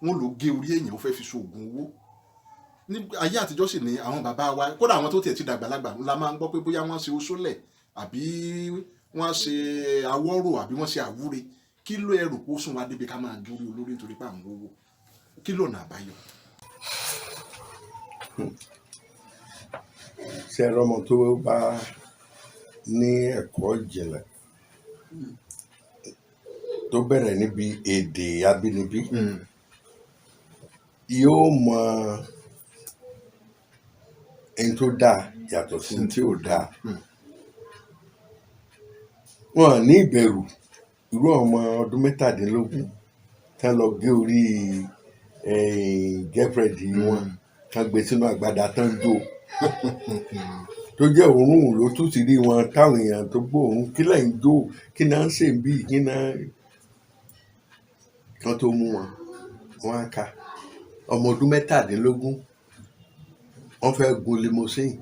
wọn ló gé orí èèyàn ó fẹ́ fi ṣoògùn owó ní ayé àtijọ́ sì ni àwọn bàbá wa kódà àwọn tó tiẹ̀ ti dàgbàlagbà la máa ń gbọ́ pé bóyá wọ́n ṣe oṣólẹ̀ àbí wọ́n ṣe awọ́rò àbí wọ́n ṣe àwúre kí ló ẹrù kó sún wa débi ká máa gé orí olórí nítorí pé à ń wówó kí ló nà àbáyọ. ṣé ẹ rọmọ tó bá ní ẹ̀kọ́ ìjìnlẹ̀ tó bẹ̀rẹ̀ níbi èdè abínibí yóò mọ ẹni tó dáa yàtọ̀ sí tí ò dáa wọn ní ìbẹ̀rù irú ọmọ ọdún 17 tán lọ gé orí girlfriend wọn tán gbé sínú àgbàdá tán jó tó jẹ́ òórùn ló tún ti rí wọn táwọn èèyàn tó gbóòórùn kí lẹ́yìn jó kí náà ń ṣe bí kí náà kan tó mú wọn á ka ọmọ ọdún 17 wọ́n fẹ́ gun limousine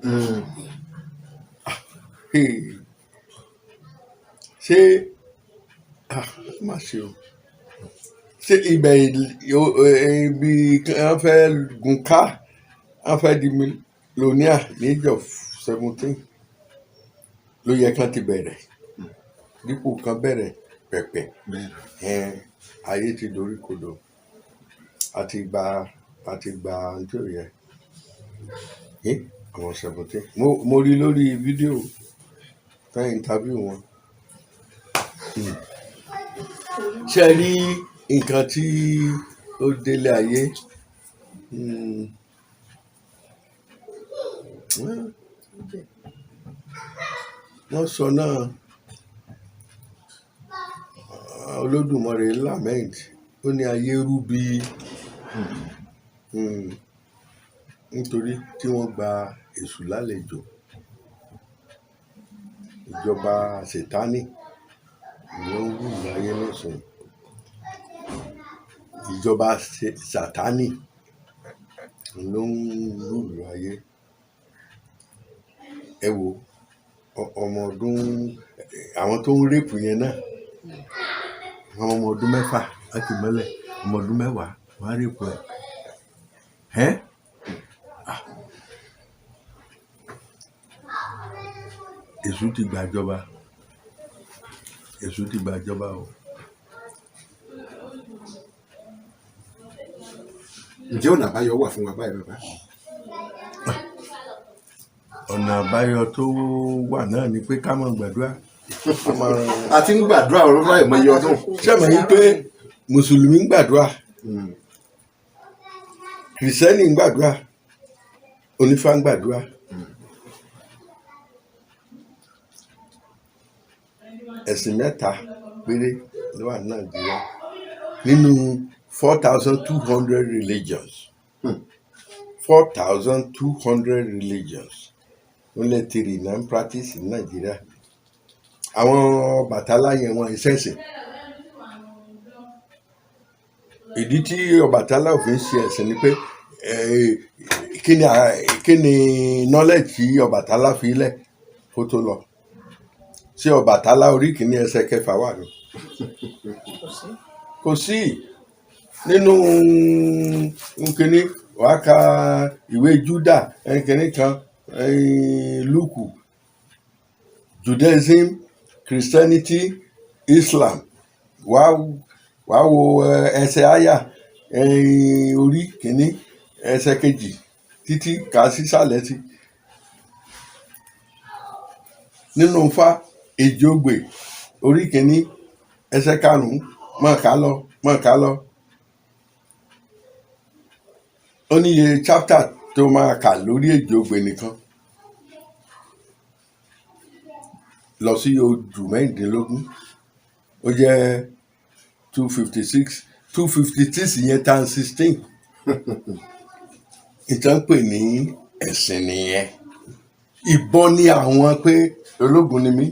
ṣé má ṣe o ṣé ibẹ̀ ibi wọ́n fẹ́ gun ká wọ́n fẹ́ di mílíọ̀nìà ní age of 17 ló yẹ kán ti bẹ̀rẹ̀ dípò kan bẹ̀rẹ̀ pẹ̀pẹ̀ ayé ti dorí kodò àti gba nítorí yẹ àwọn 17 mo rí lórí fídíò tán interview wọn ṣe rí nǹkan tí ó délé ayé wọ́n sọ náà Olódùmarè lament ó ní ayé rúbi nítorí tí wọ́n gba èṣù lálejò ìjọba Sátánì ló ń rú ayé lọ́sùn ìjọba Sátánì ló ń rú ayé ẹ wo ọmọ ọdún àwọn tó ń rèpù yẹn náà àwọn ọmọ ọdún 6 láti mọ́lẹ̀ ọmọ ọdún 10 wọ́n á rèpù ẹ̀ èṣù ti gbàjọba o. ǹjẹ́ ọ̀nà àbáyọ wà fún wa báyìí bàbá? ọ̀nà àbáyọ tó wà náà ni pé ká máa gbàdúrà. a ti ń gbàdúrà ọ̀rọ̀ láì mọ iye ọdún. ṣé àmọ́ yín pé mùsùlùmí ń gbàdúrà kìrìsìtẹ́nì ń gbàdúrà onífá ń gbàdúrà. ẹ̀sìn 3 péré ló wà ní Nàìjíríà nínú 4,200 religions 4,200 religions only 3 náà ń practice ní Nàìjíríà. Àwọn Ọbàtálá yẹn wọn ìṣẹ̀sìn. Ìdí tí Ọbàtálá ò fi ń ṣe ẹ̀sìn ni pé kí ni knowledge tí Ọbàtálá fi lẹ̀ kó tó lọ. Ṣé Ọbàtálá orí kìíní ẹsẹ̀ kẹfà wà ní? Kò sí. Nínú nkíní wàá ka ìwé Júdà nkíní kan Lúùkù, Judaism, Christianity, Islam, wàá wo ẹsẹ̀ àyà orí kìíní ẹsẹ̀ kejì títí kà sísàlẹ̀ sí. Nínú Ifá Èjìogbè orí kìíní ẹsẹ̀ karùn-ún mọ̀ ká lọ. Ó ní iye chapter tó máa kà lórí Èjìogbè nìkan. Lọ sí odù mẹ́rìndínlógún ó jẹ́ 256 yẹn times 16. Ìtàn pè ní ẹ̀sìn nìyẹn. Ìbọn ní àwọn pé ológun ni mí,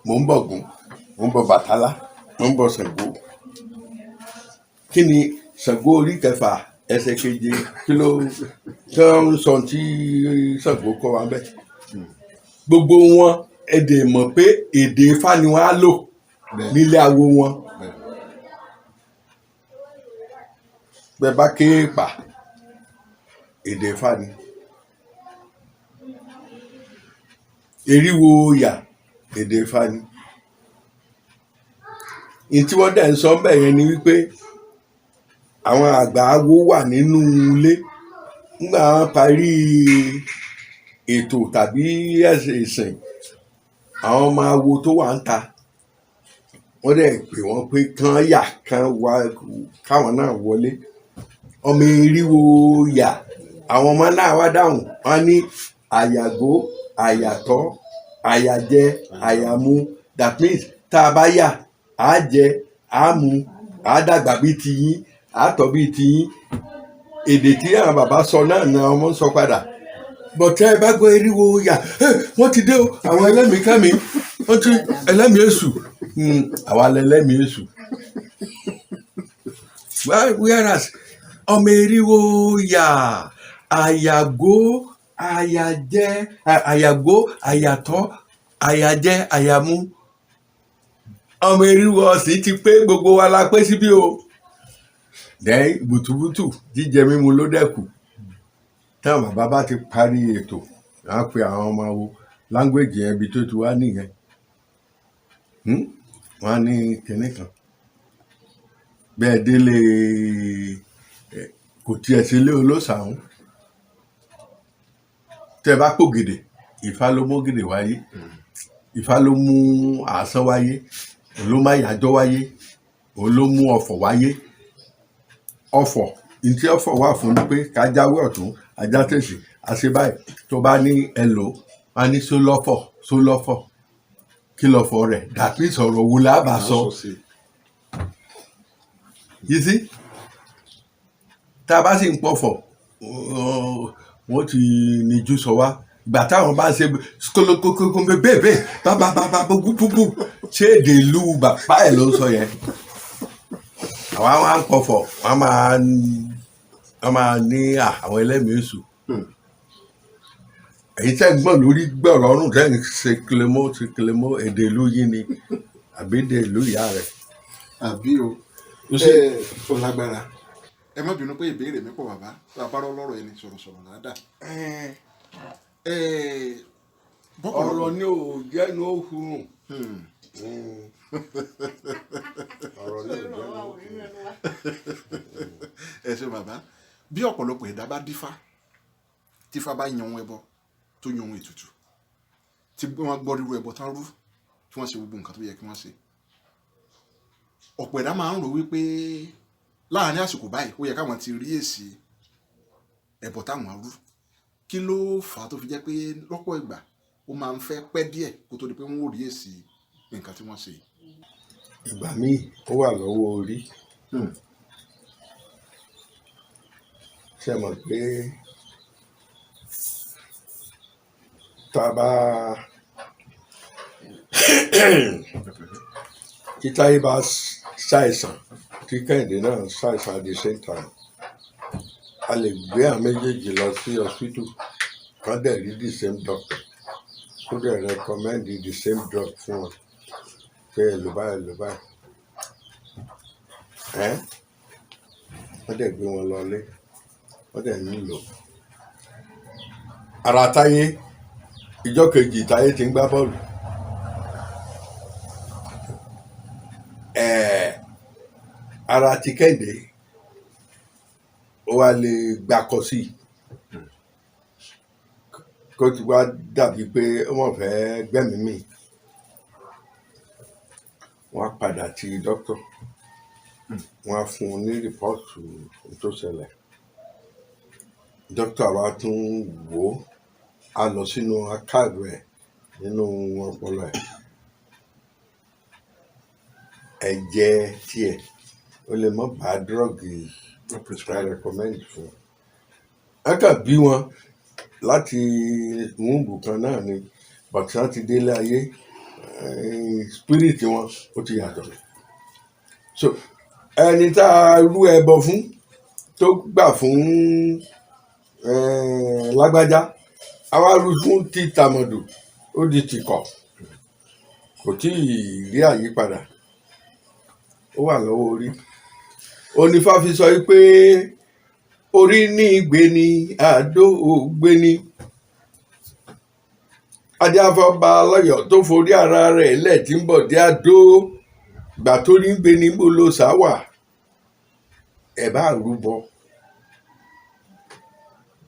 mò ń bọ̀ Ògún, mò ń bọ̀ Bàtálá, mò ń bọ̀ Ṣàngó. Kí ni Ṣàngó orí kẹfà ẹsẹ̀ keje kí ló ń sọ tí Ṣàngó kọ́ wa bẹ́ẹ̀? Gbogbo wọn èdè mọ̀ pé èdè Ifá ni wọ́n á lò nílé awo wọn. Bẹ́ẹ̀ bá ké pà èdè Ifá ni. Eriwo yà èdè Ifá ni. Ìtí wọ́n dẹ̀ ń sọ bẹ́ẹ̀ yẹn ni wípé àwọn àgbà awo wà nínú ilé nígbà wọn parí ètò tàbí ìsìn. Àwọn ọmọ awo tó wà ń ta wọ́n dẹ̀ pè wọ́n pé kán wá káwọn náà wọlé. Ọmọ eriwo yà àwọn ọmọ náà wá dáhùn wọ́n ní àyàgó, àyàtọ̀, àyàjẹ, àyàmú. That means tá a bá yà á jẹ, á mu, á dàgbà bí tiyín, á tọ́ bí tiyín. Èdè tí àwọn bàbá sọ náà ni àwọn ọmọ ń sọ padà. Bọ̀tẹ́ ẹ bá gbọ́ eriwo yà wọ́n ti dé o, àwọn ẹlẹ́mìí kẹ́mi, wọ́n ti ẹlẹ́mìí èṣù. Àwa lẹlẹ́mìí èṣù. Whereas ọmọ eriwo yà àyàgó, àyàjẹ, àyàgó, àyàtọ̀, àyàjẹ, àyàmú. Ọmọ eriwo ọ̀sìn ti pé gbogbo wa la pé síbí o. Then bùtùbùtù jíjẹ mímu ló dẹ́kù. Táwọn bàbá bá ti parí ètò á pe àwọn ọmọ awo language yẹn ibi tó ti wá nìyẹn. Wọ́n á ní kinní kan. Bẹ́ẹ̀ délé kò tiẹ̀ sí ilé olóṣàún. Tẹ́ bá pògèdè, Ifá ló mú gèdè wáyé. Ifá ló mú àásán wáyé. Òun ló má yàjọ́ wáyé. Òun ló mú ọ̀fọ̀ wáyé. Ọ̀fọ̀ ìtí ọ̀fọ̀ wà fún ni pé ká jáwé ọ̀tún ajá tèṣì àṣẹ báyìí. Tó bá ní ẹlò wá ní sólọ́fọ̀ kí lọ́fọ̀ rẹ̀ dàbí sọ̀rọ̀ wo lábà sọ. You see? Tá a bá sì ń pọ̀fọ̀ wọ́n ti níjú sọ wá. Ìgbà táwọn bá ṣe kólókókókó bẹ́ẹ̀ bá gbogbo ṣé èdè ìlú bàbá ẹ̀ ló ń sọ yẹn. Àwa wá ń pọ̀fọ̀ wọ́n máa ní àwọn ẹlẹ́mìí èṣù. Èyí tẹ́ ń gbọ́n lórí gbọ́rọ̀ ọ̀run tẹ́ ń ṣe kílẹ̀mọ́ èdè ìlú yín ni àbí èdè ìlú ìyá rẹ̀. Àbí o ó lágbára. Ẹ má bínú pé ìbéèrè mi pọ̀ bàbá bàbá lọ́rọ̀ ẹni sọ̀rọ̀sọ̀rọ̀ ládà. Ọ̀rọ̀ ni ò jẹ́nu òhun. Ọ̀rọ̀ ni ò jẹ́nu òhun. Ẹ ṣé bàbá bí ọ̀pọ̀lọpọ̀ ẹ̀dá bá dífá tífá bá yan ohun ẹbọ tó yan ohun ètùtù tí wọ́n gbọ́ rírú ẹbọ tán rú tí wọ́n ṣe gbogbo nǹkan tó yẹ kí wọ́n ṣe. Ọ̀pọ̀ ẹ̀dá máa ń rò wípé láàárín àsìkò báyìí ó yẹ káwọn ti rí èsì ẹbọ táwọn rú. Kí ló fà á tó fi jẹ́ pé lọ́pọ̀ ìgbà ó máa ń fẹ́ pẹ́ díẹ̀ kó tó di pé wọ́n ò rí èsì nǹkan tí wọ́n ṣe. Ìgbà míì ó wà lọ́wọ́ orí. Ṣé mọ̀ pé tá a bá tí Táyé bá ṣàìsàn tí Kẹ́hìndé náà ṣàìsàn at the same time a lè gbé àwọn méjèèjì lọ sí hospital kan dẹ̀ rí the same doctor kó dẹ̀ recommend the same drug fún wọn pé ẹ lò báyìí wọ́n dẹ̀ gbé wọn lọlé wọ́n dẹ̀ nílò. Ara Táyé ìjọ kejì Táyé ti ń gbá bọ́ọ̀lù ara ti Kẹ́hìndé ó wá lè gbàkọ sí kó ti wá dàbí pé wọ́n fẹ́ gbẹ́mìí mì wọ́n á padà ti dókítà wọ́n á fún un ní rìpọ́ọ̀tù tó ṣẹlẹ̀ dókítà wa tún wò ó á lọ sínú akáàdù ẹ̀ nínú ọpọlọ ẹ̀ ẹ̀jẹ̀ tiẹ̀ ó lè mọ́ bá dírọ́ọ̀gì prescribe recommend fún ẹ kàn bí wọn láti wúńbù kan náà ni bàtí wọn ti délé ayé spirit wọn ó ti yàtọ̀ so ẹni tá a rú ẹbọ fún tó gbà fún lágbájá àwa rú fún ti tàmọ̀dù ó di tìkọ̀ kò tí ì rí àyípadà ó wà lọ́wọ́ orí onífá fi sọ pé orí ní ìgbé ni àdó ògbé ni adéáfọ́ba lọ́yọ̀ tó forí ara rẹ̀ lẹ̀ tí ń bọ̀ dé àdó gbà tó ní gbé ní bó ló sáwà ẹ̀ bá rúbọ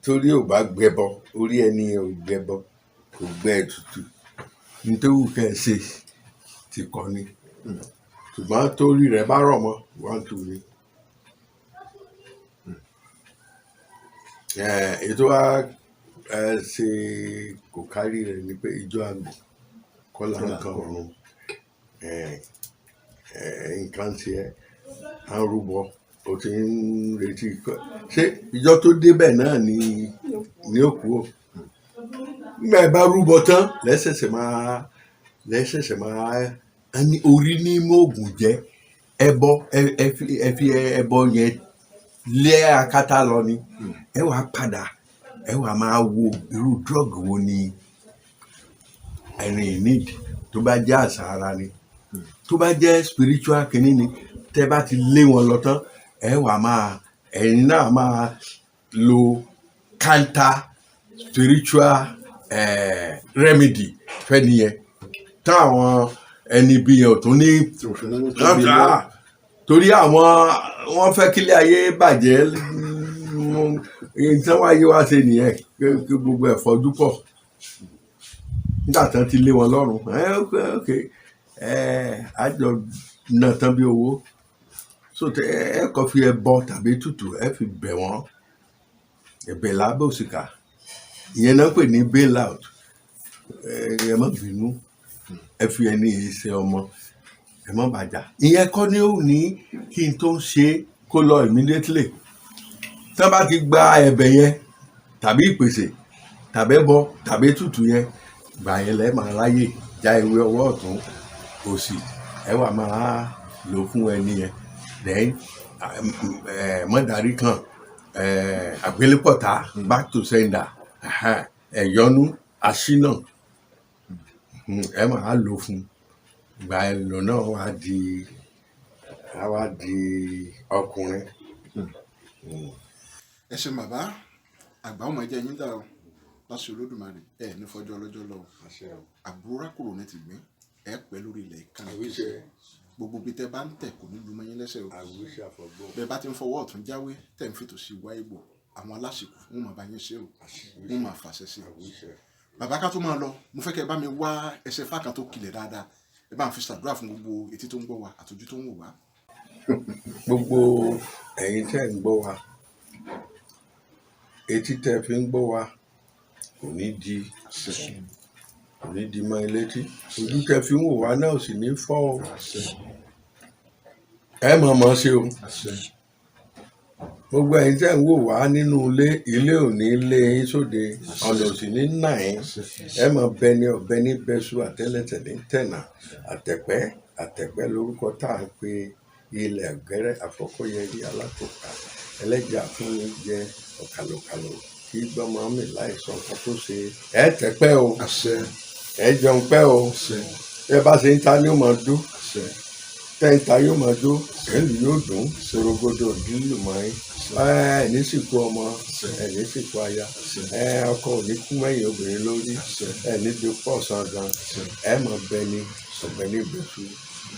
torí ò bá gbẹbọ orí ẹni ò gbẹbọ kò gbẹ ètùtù nítorí kẹ́ ẹ ṣe ti kọ́ ni ṣùgbọ́n torí rẹ̀ bá rọ̀ mọ́ one two ni. Ètò wa ṣe kò kárí rẹ̀ ni pé ijó àgbò kọ́lá nǹkan ọ̀run nǹkan tiẹ̀ à ń rúbọ o ti ń retí ṣé ìjọ tó débẹ̀ náà ni òkú o nígbà ẹ bá rúbọ tán lẹ́sẹ̀sẹ̀ máa ní orí ní mọ́ọ̀gùn jẹ́ ẹbọ ẹ fi ẹbọ yẹn lé akátá lọ ni ẹ wàá padà ẹ wàá máa wo irú drug wo ni ẹni need tó bá jẹ́ àṣà ara ni tó bá jẹ́ spiritual kìíní ni tẹ́ bá ti lé wọn lọ tán ẹ wàá máa ẹ̀yin náà máa lo counter spiritual remedy fẹ́ni yẹn táwọn ẹni bí yẹn ò tún ní torí àwọn wọ́n fẹ́ kílé ayé bàjẹ́ nǹkan wáyé wá ṣe nìyẹn kí gbogbo ẹ̀ fọjú pọ̀ nígbà tán ti lé wọn lọ́rùn ok àjọ náà tán bí owó so ẹ kọ́ fi ẹbọ tàbí tutù ẹ fi bẹ̀ wọ́n ẹ̀bẹ̀ lábẹ́ òṣìkà ìyẹn náà pè ní bail out ẹ má bínú ẹ fi ẹni yìí ṣe ọmọ ẹ má bàjá ìyẹn kọ́ ni ó ní kí n tó ṣe kó lọ immediately tí wọ́n bá ti gba ẹ̀bẹ̀ yẹn tàbí ìpèsè tàbí ẹbọ tàbí tutù yẹn gbà yẹn lẹ́ máa ráyè já ewé ọwọ́ ọ̀tún òsì ẹ wà máa lò fún ẹni yẹn then mọ́dàrí kan àgbélépọ̀tà back to sender ẹ̀yọ́nú aṣínà ẹ máa lò fún ìgbà èlò náà wá di ọkùnrin. ẹ ṣe bàbá àgbà ọmọ ẹjẹ yín dà o láṣẹ Olódùmarè ẹ ní fọjọ́ ọlọ́jọ́ lọ àbúrò rákòrò ní ti gbìn ẹ pẹ́ lórí ilẹ̀ ìkànnì gbogbo bí tẹ bá ń tẹ̀ kò ní lu mọ́ yín lẹ́sẹ̀ o bẹ́ẹ̀ bá ti ń fọwọ́ ọ̀tún jáwé tẹ̀ ń fètò sí wá ìbò àwọn aláṣekù wọn máa bá yín ṣe o wọn máa fàṣẹ sí i bàbá ká tó máa lọ mo fẹ́ kẹ́ ẹ bá mi wá ẹsẹ̀ fákan tó kilẹ̀ dáadáa ẹ bá ń fi ṣàdúrà fún gbogbo etí tó ń gbọ́ wa àtòjú tó ń wò wá. gbogbo ẹ̀yin tẹ́ ń gbọ́ wa etí tẹ́ fi ń gbọ́ wa kò ní di mọ́ ilé tí ojú tẹ́ fi ń wò wá náà sì ní fọ́ o ẹ mọ̀ ṣe o gbogbo ẹ̀yin tẹ́ ń wò wá nínú ilé ò ní lé yín sóde, ọ̀nà ò sì ní nà yín. Ẹ mọ̀ bẹ ní ọ̀bẹ ní bẹ́sù, àtẹ́lẹsẹ̀ ní tẹ̀nà, àtẹ̀pẹ́ lórúkọ tá à ń pe ilẹ̀ ọ̀gẹ́rẹ́ àfọkọ́yẹrí alátòkà ẹlẹ́jà fún jẹ ọ̀kàlòkàlò kí gbọ́mọ mi láìsọ nǹkan tó ṣe. Ẹ tẹ́pẹ́ o, ẹ jẹun pẹ́ o, ẹ bá ṣe ń ta ni ó máa dún, tẹ́ǹta yóò máa dún, ẹ̀lú yóò dùn, ṣòrogodo ìdílù mọ́ yín. Ẹni sìnkú ọmọ, ẹni sìnkú aya, ọkọ ò ní kú mẹ́yìn obìnrin lórí, ẹni di pọ̀ sàn gan, ẹ mọ̀ bẹni ọ̀gbẹ́ni gbèsù.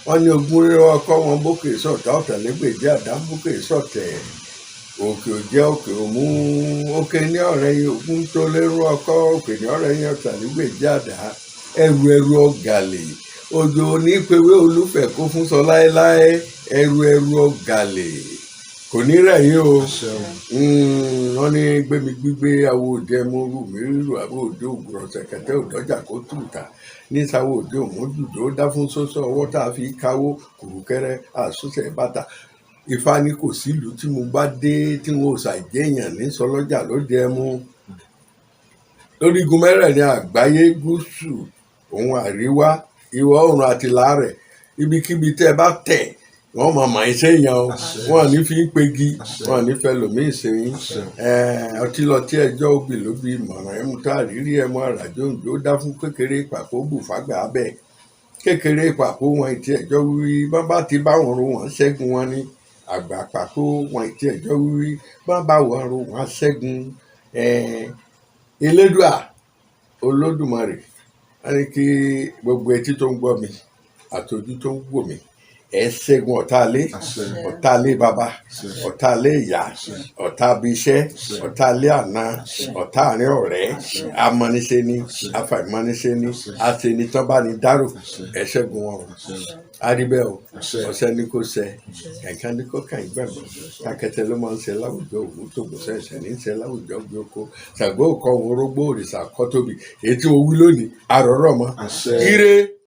Wọ́n ní ogún rírọ ọkọ wọn bókè sọ̀tà ọ̀tàlégbèjì àdá bókè sọ̀tẹ̀, òkè òjẹ́ òkè òmú, òkè ní ọ̀rẹ́ yìí ogún tó lérú ọkọ, òkè ní ọ̀rẹ́ yìí ọ̀tàlégbèjì àdá, ẹrù ọ̀gàlè, òjò onípewé olúfẹ̀ kó fún sọ láéláé, ẹrù ọ̀gàlè kò ní rẹ̀ yín o. Wọ́n ní gbémi gbígbé awo òde ẹmu rú mi rírù awo òde ògùrọ̀ ṣẹ̀kẹ̀tẹ̀ òdọ́jà kó tùtà ní sáwọ́ òde òmójúdó dá fún sọ́sọ́ ọwọ́ tá a fi káwó kùrùkẹ́rẹ́ àsúnṣe bàtà. Ifá ní kò sílùú tí mo bá dé tí wọn ò ṣàìjẹ́yàn ní sọlọ́jà lóde ẹmu. Lórígun mẹ́rẹ̀ẹ̀rin àgbáyé, gúúsù òun àríwá, ìwọ̀ oòrùn àti ìlà rẹ̀, ibikíbi tẹ́ ẹ bá tẹ̀ wọ́n mọ̀ mọ̀ iṣẹ́ yẹn o, wọ́n ní fi ń pegi, wọ́n ní fẹ́ lòmíì ṣe yín. Ọtí lọ tí ẹjọ́ òbí ló bí ìmọ̀ràn ẹmu tá àrírí ẹmu àràjò òǹdó dá fún kékeré ìpàkó bù fágbà bẹ́ẹ̀. Kékeré ìpàkó wọn ìtì ẹjọ́ wíwí bá bá ti bá wọn ro wọn ṣẹ́gun wọn ní. Àgbà àpàkó wọn ìtì ẹjọ́ wíwí bá bá wọn ro wọn ṣẹ́gun. Elédùà Olódùmarè wọ́n ní kí gbogbo etí tó ń gbọ́ mi àtòjú tó ń wò mí ẹ ṣẹ́gun ọ̀tá ilé baba, ọ̀tá ilé ìyá, ọ̀tá ibiṣẹ́, ọ̀tá ilé àná, ọ̀tá àárín ọ̀rẹ́, amọ́niṣe ni, afàìmọ́niṣe ni, àṣeni tán bá ní dárò, ẹ ṣẹ́gun wọn o. Aríbẹ́ o, ọ̀sẹ̀ ni kò ṣẹ, kẹ̀kẹ́ ni kò kàn gbẹ̀mọ̀, kàkẹ́tẹ́ ló máa ń ṣe láwùjọ òwú tògbò ṣẹ̀ṣẹ̀ ní ṣe láwùjọ gboko, ṣàgbó kọ́ òun orógbó òrìṣà kọ́ tóbi, èyí tí mo wí lónìí, àrọ̀rọ̀ mọ́. Ire.